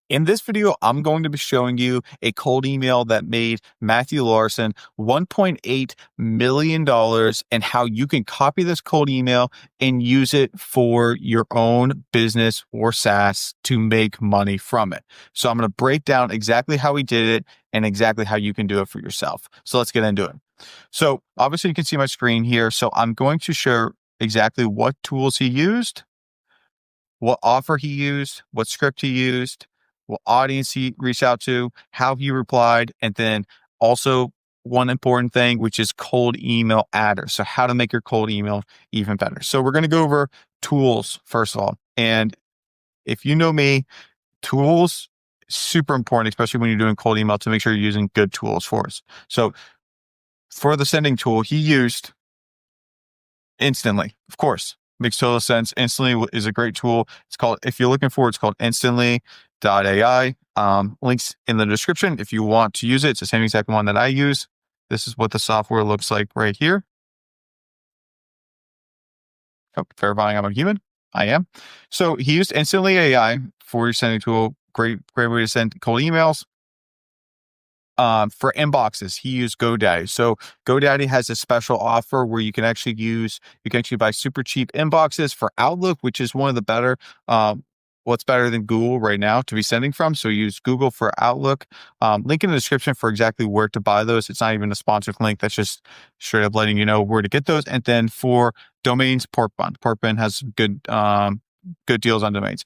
In this video, I'm going to be showing you a cold email that made Matthew Larson $1.8 million and how you can copy this cold email and use it for your own business or SaaS to make money from it. So I'm going to break down exactly how he did it and exactly how you can do it for yourself. So let's get into it. So obviously you can see my screen here. So I'm going to share exactly what tools he used, what offer he used, what script he used, what audience he reached out to, how he replied, and then also one important thing, which is cold email adder. So how to make your cold email even better. So we're going to go over tools first of all. And if you know me, tools, super important, especially when you're doing cold email, to make sure you're using good tools for us. So for the sending tool, he used Instantly, of course. Makes total sense. Instantly is a great tool. It's called, if you're looking for it, it's called instantly.ai. Links in the description if you want to use it. It's the same exact one that I use. This is what the software looks like right here. Oh, verifying I'm a human. I am. So he used Instantly AI for your sending tool. Great way to send cold emails. For inboxes, he used GoDaddy. So GoDaddy has a special offer where you can actually buy super cheap inboxes for Outlook, which is one of the better, what's better than Google right now to be sending from. So use Google for Outlook. Link in the description for exactly where to buy those. It's not even a sponsored link. That's just straight up letting you know where to get those. And then for domains, Porkbun. Porkbun has good deals on domains.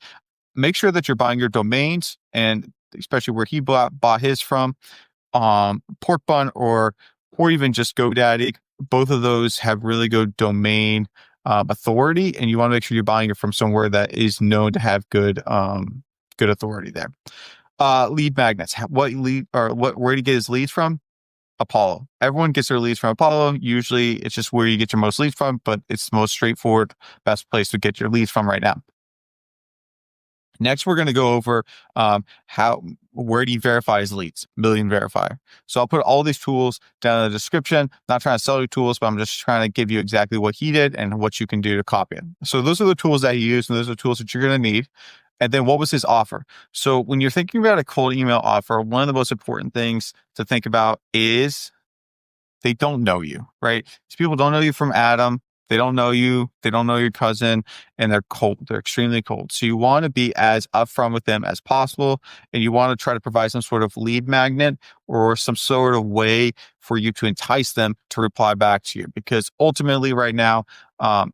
Make sure that you're buying your domains, and especially where he bought his from. Porkbun or even just GoDaddy. Both of those have really good domain authority, and you want to make sure you're buying it from somewhere that is known to have good authority there. Lead magnets. Where do you get his leads from? Apollo. Everyone gets their leads from Apollo. Usually it's just where you get your most leads from, but it's the most straightforward, best place to get your leads from right now. Next, we're going to go over where do you verify his leads? Million Verifier. So I'll put all these tools down in the description. Not trying to sell you tools, but I'm just trying to give you exactly what he did and what you can do to copy it. So those are the tools that he used, and those are the tools that you're going to need. And then what was his offer? So when you're thinking about a cold email offer, one of the most important things to think about is they don't know you, right? These people don't know you from Adam. They don't know you. They don't know your cousin, and they're cold. They're extremely cold. So you want to be as upfront with them as possible, and you want to try to provide some sort of lead magnet or some sort of way for you to entice them to reply back to you. Because ultimately, right now,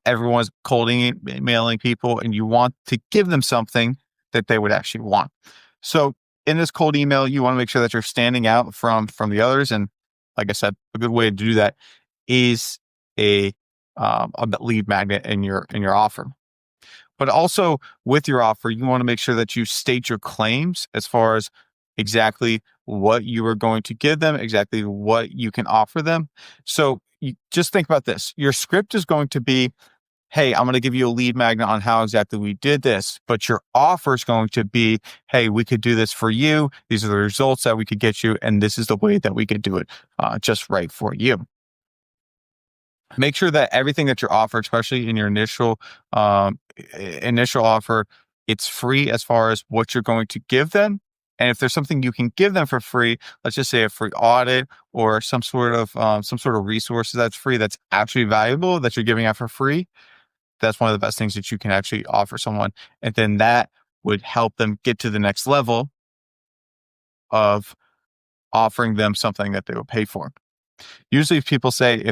everyone's cold emailing people, and you want to give them something that they would actually want. So in this cold email, you want to make sure that you're standing out from the others, and like I said, a good way to do that is a lead magnet in your offer. But also with your offer, you want to make sure that you state your claims as far as exactly what you are going to give them, exactly what you can offer them. So you just think about this. Your script is going to be, hey, I'm going to give you a lead magnet on how exactly we did this. But your offer is going to be, hey, we could do this for you. These are the results that we could get you. And this is the way that we could do it just right for you. Make sure that everything that you offer, especially in your initial offer, it's free as far as what you're going to give them. And if there's something you can give them for free, let's just say a free audit or some sort of resources that's free, that's actually valuable, that you're giving out for free, that's one of the best things that you can actually offer someone. And then that would help them get to the next level of offering them something that they will pay for. Usually people see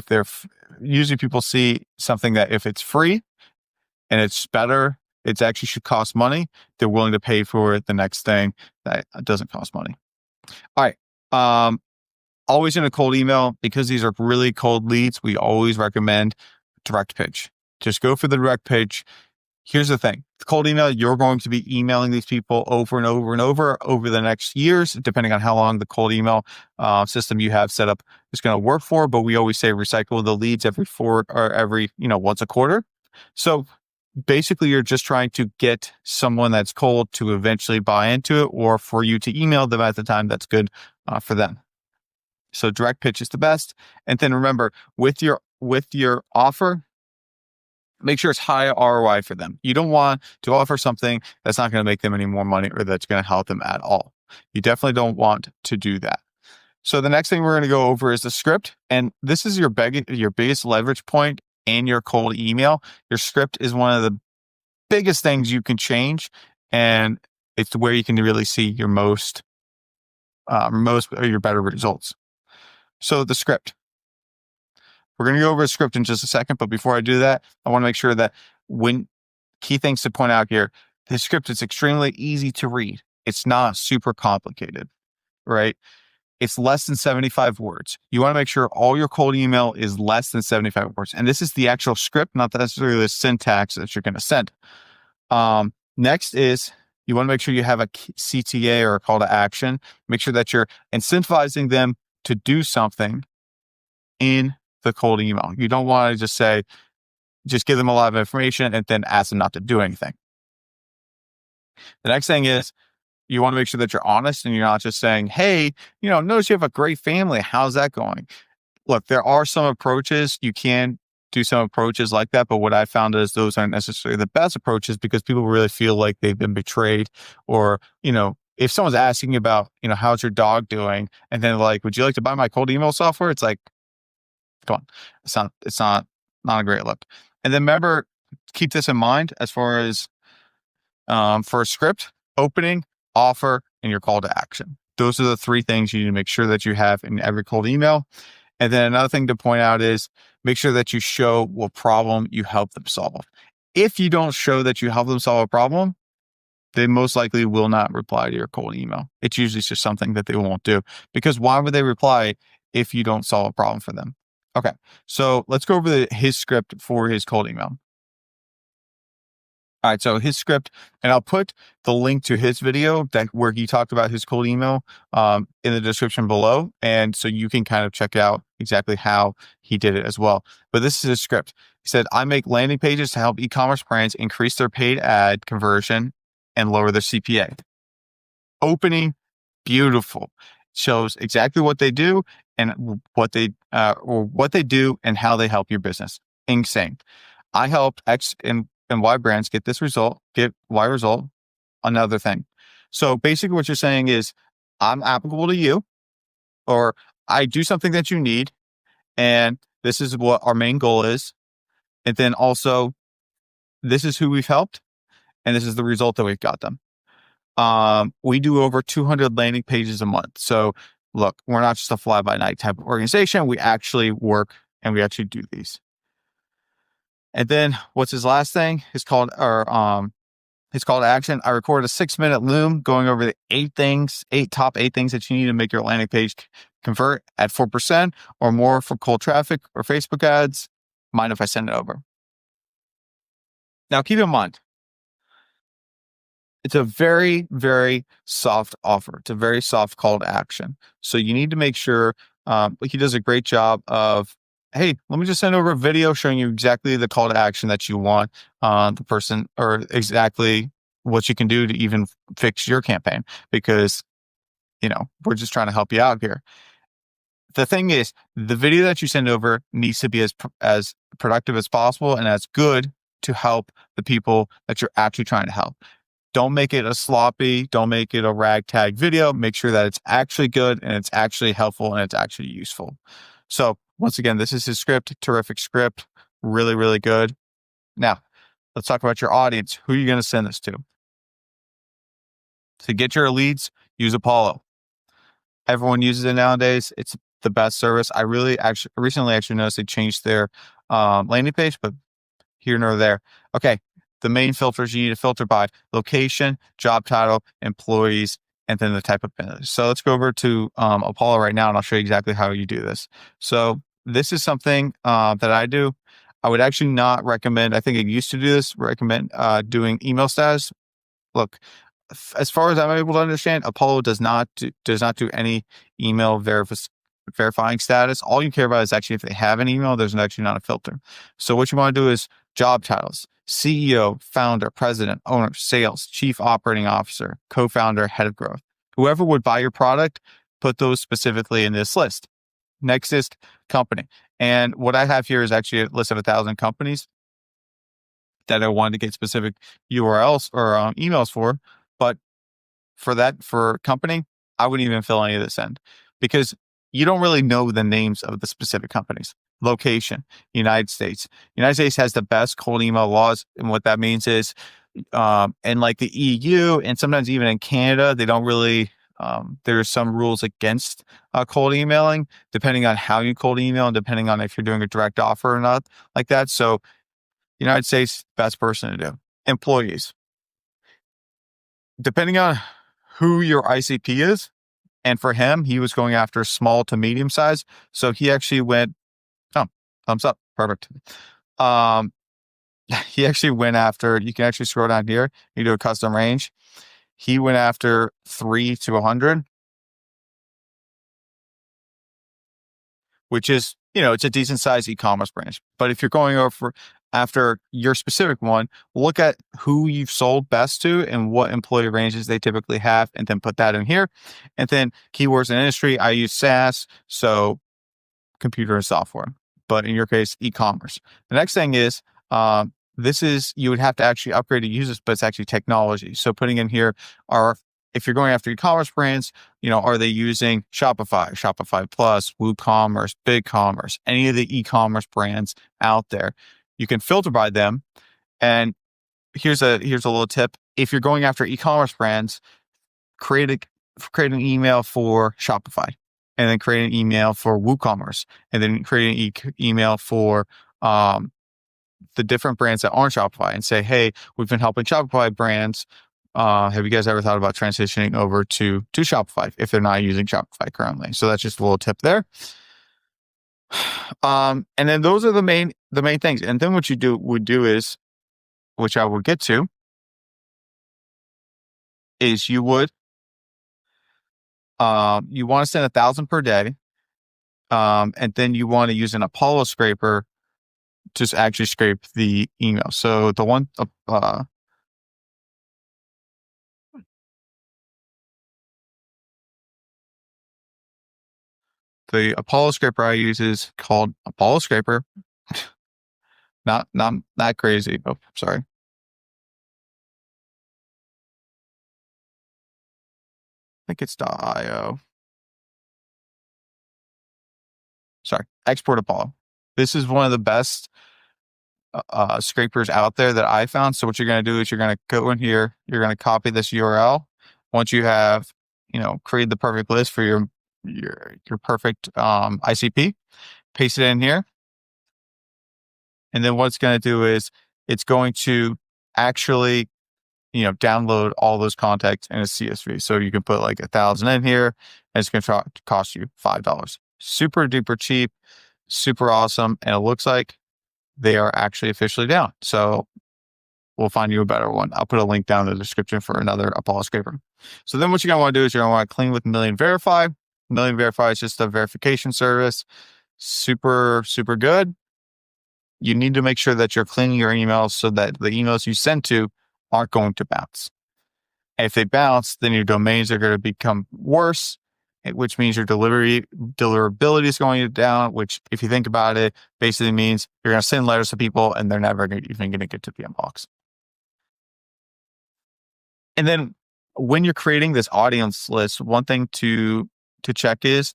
something that if it's free and it's better, it actually should cost money, they're willing to pay for the next thing that doesn't cost money. All right. Always in a cold email, because these are really cold leads, we always recommend direct pitch. Just go for the direct pitch. Here's the thing. The cold email, you're going to be emailing these people over and over and over the next years, depending on how long the cold email system you have set up is going to work for. But we always say recycle the leads every once a quarter. So basically, you're just trying to get someone that's cold to eventually buy into it, or for you to email them at the time that's good for them. So direct pitch is the best. And then remember, with your offer, make sure it's high ROI for them. You don't want to offer something that's not going to make them any more money or that's going to help them at all. You definitely don't want to do that. So the next thing we're going to go over is the script. And this is your biggest leverage point in your cold email. Your script is one of the biggest things you can change. And it's where you can really see your most or your better results. So the script. We're going to go over a script in just a second. But before I do that, I want to make sure that key things to point out here, the script is extremely easy to read. It's not super complicated, right? It's less than 75 words. You want to make sure all your cold email is less than 75 words. And this is the actual script, not necessarily the syntax that you're going to send. Next is you want to make sure you have a CTA or a call to action. Make sure that you're incentivizing them to do something in the cold email. You don't want to just give them a lot of information and then ask them not to do anything. The next thing is you want to make sure that you're honest and you're not just saying, hey, notice you have a great family. How's that going? Look, there are some approaches. You can do some approaches like that. But what I found is those aren't necessarily the best approaches because people really feel like they've been betrayed. Or, if someone's asking about, how's your dog doing? And then like, would you like to buy my cold email software? It's like, come on. It's not a great look. And then remember, keep this in mind as far as for a script, opening, offer, and your call to action. Those are the three things you need to make sure that you have in every cold email. And then another thing to point out is make sure that you show what problem you help them solve. If you don't show that you help them solve a problem, they most likely will not reply to your cold email. It's usually just something that they won't do because why would they reply if you don't solve a problem for them? Okay, so let's go over his script for his cold email. All right, so his script, and I'll put the link to his video where he talked about his cold email in the description below. And so you can kind of check out exactly how he did it as well. But this is his script. He said, I make landing pages to help e-commerce brands increase their paid ad conversion and lower their CPA. Opening, beautiful. Shows exactly what they do and what they do and how they help your business. Insane. I helped X and Y brands get this result, get Y result, another thing. So basically what you're saying is I'm applicable to you, or I do something that you need. And this is what our main goal is. And then also this is who we've helped. And this is the result that we've got them. We do over 200 landing pages a month. So look, we're not just a fly by night type of organization. We actually work and we actually do these. And then what's his last thing? His call to action. I recorded a 6-minute loom going over the top eight things that you need to make your landing page convert at 4% or more for cold traffic or Facebook ads. Mind if I send it over? Now keep in mind, it's a very, very soft offer. It's a very soft call to action. So you need to make sure he does a great job of, hey, let me just send over a video showing you exactly the call to action that you want the person, or exactly what you can do to even fix your campaign, because, we're just trying to help you out here. The thing is, the video that you send over needs to be as productive as possible and as good to help the people that you're actually trying to help. Don't make it a sloppy, don't make it a ragtag video. Make sure that it's actually good and it's actually helpful and it's actually useful. So once again, this is his script, terrific script, really, really good. Now, let's talk about your audience. Who are you going to send this to? To get your leads, use Apollo. Everyone uses it nowadays. It's the best service. I recently noticed they changed their landing page, but here nor there. Okay, the main filters you need to filter by location, job title, employees, and then the type of business. So let's go over to Apollo right now, and I'll show you exactly how you do this. So this is something that I do. I would actually not recommend, I think I used to do this, recommend doing email status. Look, as far as I'm able to understand, Apollo does not do any email verifying status. All you care about is actually if they have an email, there's actually not a filter. So what you want to do is job titles: CEO, founder, president, owner, sales, chief operating officer, co-founder, head of growth. Whoever would buy your product, put those specifically in this list. Next is company. And what I have here is actually a list of 1,000 companies. that I wanted to get specific URLs or emails for. But for company, I wouldn't even fill any of this in because you don't really know the names of the specific companies. Location, United States. United States has the best cold email laws. And what that means is, and like the EU and sometimes even in Canada, they don't really, there's some rules against cold emailing, depending on how you cold email and depending on if you're doing a direct offer or not like that. So United States, best person to do. Employees. Depending on who your ICP is, and for him, he was going after small to medium size. So he actually went, oh, thumbs up. Perfect. He actually went after, you can actually scroll down here, you do a custom range. He went after 3 to 100, which is, it's a decent sized e-commerce branch. But if you're going over after your specific one, look at who you've sold best to and what employee ranges they typically have, and then put that in here. And then keywords and industry, I use SaaS, so computer and software, but in your case, e-commerce. The next thing is, you would have to actually upgrade to use this, but it's actually technology. So putting in here if you're going after e-commerce brands, are they using Shopify, Shopify Plus, WooCommerce, BigCommerce, any of the e-commerce brands out there? You can filter by them. And here's a little tip. If you're going after e-commerce brands, create an email for Shopify, and then create an email for WooCommerce, and then create an email for the different brands that aren't Shopify, and say, hey, we've been helping Shopify brands. Have you guys ever thought about transitioning over to Shopify if they're not using Shopify currently? So that's just a little tip there. And then those are the main things. And then what you would do is, which I will get to, is you want to send 1,000 per day. And then you want to use an Apollo scraper to actually scrape the email. So the one, the Apollo scraper I use is called Apollo Scraper. Not that crazy. Oh, sorry. I think it's .io. Sorry, Export Apollo. This is one of the best scrapers out there that I found. So what you're going to do is you're going to go in here, you're going to copy this URL. Once you have, created the perfect list for your perfect ICP, paste it in here. And then what it's going to do is it's going to actually, download all those contacts in a CSV. So you can put like 1,000 in here, and it's going to cost you $5. Super duper cheap, super awesome. And it looks like they are actually officially down. So we'll find you a better one. I'll put a link down in the description for another Apollo scraper. So then what you're going to want to do is you're going to want to clean with Million Verify. Million Verify is just a verification service. Super, super good. You need to make sure that you're cleaning your emails so that the emails you send to aren't going to bounce. And if they bounce, then your domains are going to become worse, which means your deliverability is going down, which, if you think about it, basically means you're going to send letters to people and they're never even going to get to the inbox. And then when you're creating this audience list, one thing to check is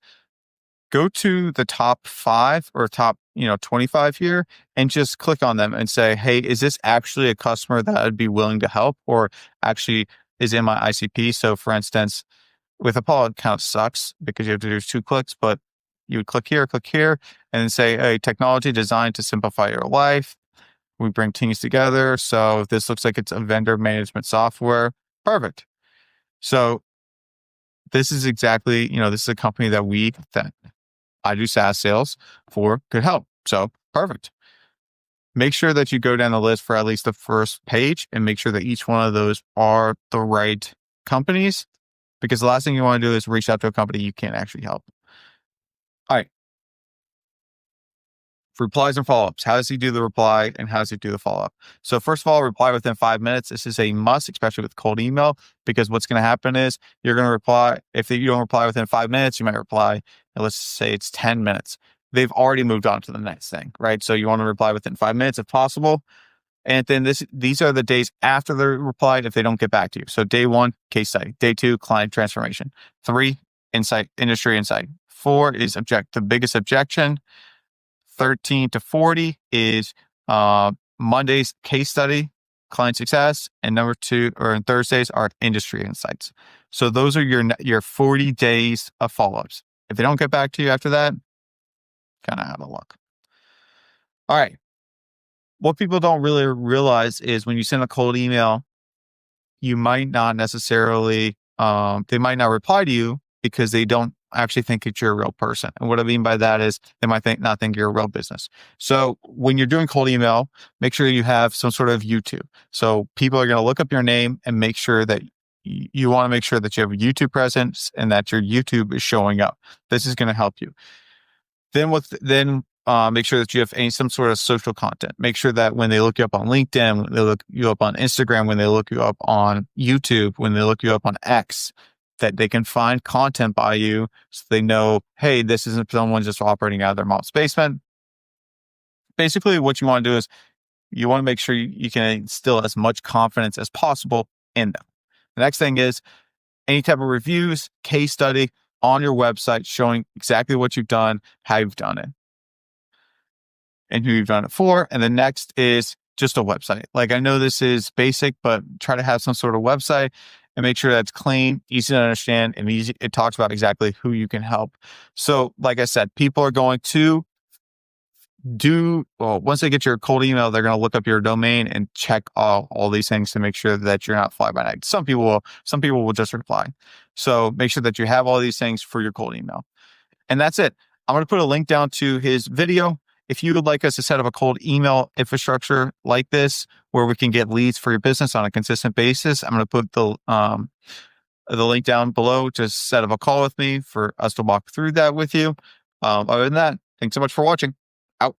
go to the top 5 or top 25 here and just click on them and say, hey, is this actually a customer that I'd be willing to help, or actually is in my ICP? So for instance, with Apollo, it kind of sucks because you have to do 2 clicks, but you would click here, and then say, hey, technology designed to simplify your life. We bring teams together. So this looks like it's a vendor management software. Perfect. So this is exactly, this is a company that I do SaaS sales for, could help. So perfect. Make sure that you go down the list for at least the first page and make sure that each one of those are the right companies, because the last thing you want to do is reach out to a company you can't actually help. All right. Replies and follow-ups. How does he do the reply and how does he do the follow-up? So first of all, reply within 5 minutes. This is a must, especially with cold email, because what's going to happen is you're going to reply. If you don't reply within 5 minutes, you might reply, and let's say it's 10 minutes. They've already moved on to the next thing, right? So you want to reply within 5 minutes if possible. And then these are the days after they replied if they don't get back to you. So day 1, case study. Day 2, client transformation. 3, industry insight. 4 is the biggest objection. 13 to 40 is Monday's case study, client success, and number 2 or Thursdays are industry insights. So those are your 40 days of follow-ups. If they don't get back to you after that, kind of out of luck. All right. What people don't really realize is when you send a cold email, you might not necessarily, they might not reply to you because they don't actually think that you're a real person. And what I mean by that is they might not think you're a real business. So when you're doing cold email, make sure you have some sort of YouTube. So people are going to look up your name and make sure that you want to make sure that you have a YouTube presence and that your YouTube is showing up. This is going to help you. Then make sure that you have some sort of social content. Make sure that when they look you up on LinkedIn, when they look you up on Instagram, when they look you up on YouTube, when they look you up on X, that they can find content by you so they know, hey, this isn't someone just operating out of their mom's basement. Basically, what you want to do is you want to make sure you can instill as much confidence as possible in them. The next thing is any type of reviews, case study on your website showing exactly what you've done, how you've done it, and who you've done it for. And the next is just a website. Like I know this is basic, but try to have some sort of website and make sure that's clean, easy to understand, and easy. It talks about exactly who you can help. So like I said, people are going to once they get your cold email, they're going to look up your domain and check all these things to make sure that you're not fly by night. Some people will just reply. So make sure that you have all these things for your cold email. And that's it. I'm going to put a link down to his video. If you would like us to set up a cold email infrastructure like this, where we can get leads for your business on a consistent basis, I'm going to put the link down below to set up a call with me for us to walk through that with you. Other than that, thanks so much for watching. Out.